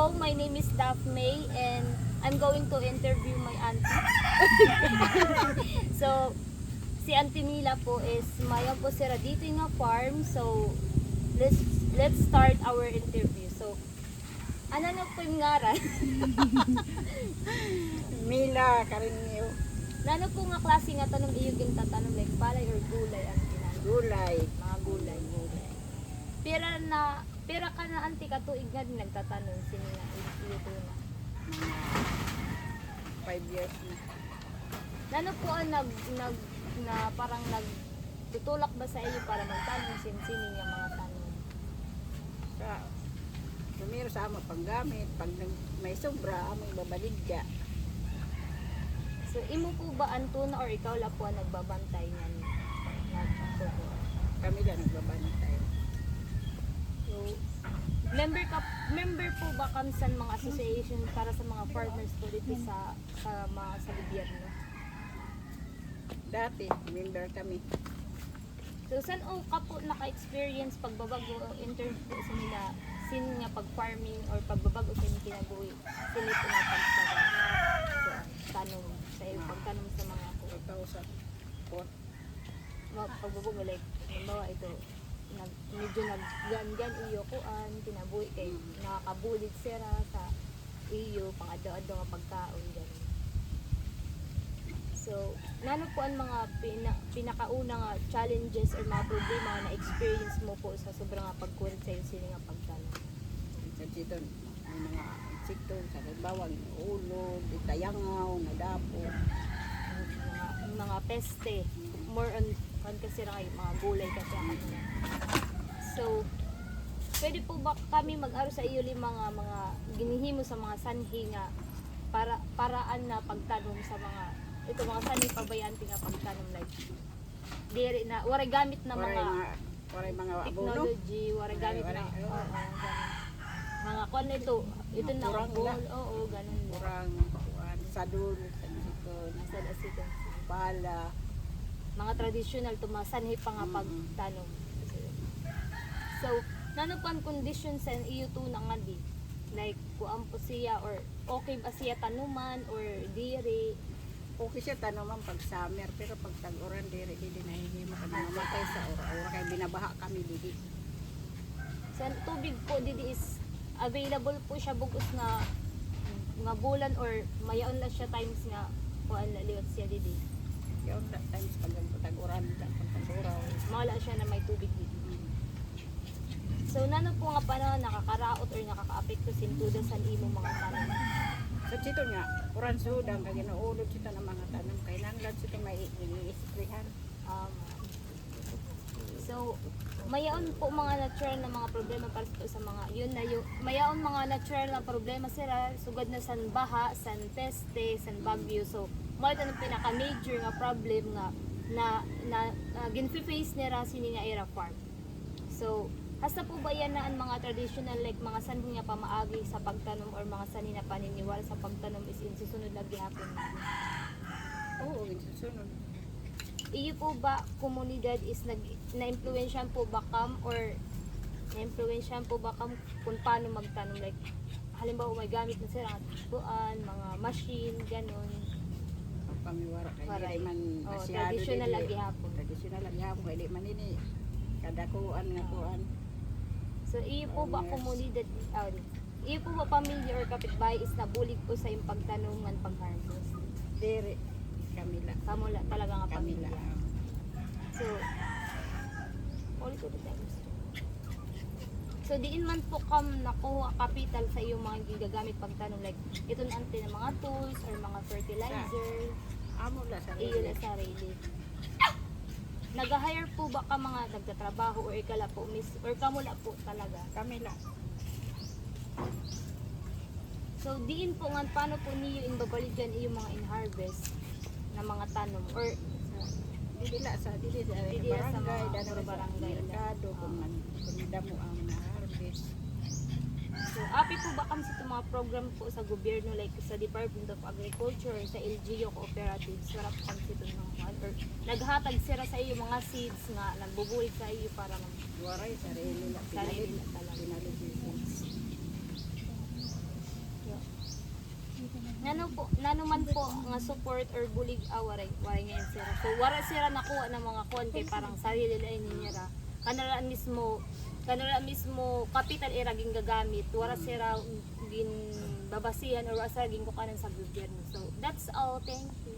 Hello, my name is Daphne and I'm going to interview my auntie. So, si Auntie Mila po is maya po sira dito nga farm. So, let's start our interview. So, ano na po yung ngaran? Mila Karinyo, Nano po nga klase nga tanong iyo gintatanong like palay or gulay ang tinanong? gulay. Mga gulay. Pera ka na anti ka tuig nga din nagtatanong sino nga iyo to na. Mga 5 years na. Nano po ang parang nagtutulak ba sa iyo para magtanong sino nga mga tanong? Sa sumiro sa amo panggamit, pag may sobra, among babaligya. So, imo po ba Antuna or ikaw la po ang nagbabantay nga nagtubo? Kami lang nagbabantay. So, member po ba kamsan mga association para sa mga farmers po dito sa gobyerno? Dati, member kami. So, saan o ka po naka-experience pagbabago o interview po sa nila sin nga pag-farming or pagbabago sa inyo kinabuhi? Sino po nga tanong sa iyo, pagtanong sa mga ako? 2004. Pagbabago like, halimbawa ito, medyo naggan-gan iyo kuan, kinabuhi kay nakakabulit sira sa iyo, pang-adaw-adaw nga pagkaon, gano'n. So, nano po ang mga pinakauna nga challenges or mga problema na experience mo po sa sobrang nga pagkulit sa iyo sila nga pagtanong? Sa dito, may mga insekto, sa bawang, ulo, itayangaw, nadapo. Mga peste, more on kasi na kayo, mga gulay kasi ang kanila. So, pwede po ba kami mag-aro sa iyo mga ginihimo sa mga sanhi nga paraan na pagtanong sa mga ito mga sanhi pabayante nga pagtanong like diri na waray gamit na mga Waray mga abono. technology, waray gamit na Waray, ganun. Mga kwan ito na kurang ball, na. oo, ganun. Kurang, sadul, sansikon, Nasa asitan. pala. Mga traditional tumasanhi pa nga pagtanong. So, nano pa ang condition sa iyo to na nga di? Like, kuan po siya or okay ba siya tanuman or diri? Okay siya tanaman pag summer, pero pag tag-uran diri di nahihimo ka mamatay sa ora kay binabaha kami didi. Sa tubig po didi is available po siya bugos nga bulan or mayaon na siya times nga kuan liwat siya didi. Yaw na times pag tag-uran pag tag-uraw. Mawala siya na may tubig didi. So nano po nga panahon nakakaraot or nakakaapekto sintuda sa imo mga tanom? Sa dito nga, uran sudang kay ginuulod sito ng mga tanom kay nanglan sito may iniisprihan. So, mayaon po mga natural na mga problema para sa mga yun na yung mayaon mga natural na problema sila sugad na san baha, san peste, san bagyo. So, mo ito ang pinaka major nga problem nga na ginfi-face nila sini nga era farm. So, hasta po ba yan na ang mga traditional like mga sanhi nga pamaagi sa pagtanom or mga sanhi na paniniwala sa pagtanom is insusunod lagi hapon? Oo, susunod. Iyo po ba komunidad is na-influensyan po ba kam or na-influensyan po ba kam kung paano magtanong like halimbawa may gamit na sila buan, mga machine, ganon. Pamiwara kay Waray. di man Oh, asyado traditional dili. lagi hapon. Traditional lagi hapon kay di man ini kada kuan nga kuan. So iyo po ba Yes. komunidad iyo po ba pamilya or kapitbahay is nabulig po sa yung pagtanungan pag-harvest? Diri kami lang. Kamula talaga nga Kami pamilya. lang. So, all to the times. So, diin man po kam nakuha kapital sa iyong mga gigagamit pagtanong like ito na ante ng mga tools or mga fertilizer, Amo la sa iyo na sarili. Nag-hire po ba ka mga nagtatrabaho or ikala po miss or kamula po talaga? kami lang. So, diin po nga paano po niyo inbabalikan iyong mga in-harvest na mga tanom or Dili sa Dili sa barangay, mga dano sa barangay. merkado kung damo ang na-harvest. so, api po ba kami sa itong mga program po sa gobyerno like sa Department of Agriculture or sa LGU cooperatives wala po kami sa itong mga or naghatag sila sa iyo mga seeds nga nagbubuhay sa iyo para Waray sarili na sarili na talaga. pinalit. nanuman po nga support or bulig waray ngayon sira. So wala sira nakuha ng mga kuan kay parang sarili nila niya. Kanara mismo kapital ira ging gagamit. Wala sira gin babasihan or wala sira ging kukanan sa gobyerno. So that's all. Thank you.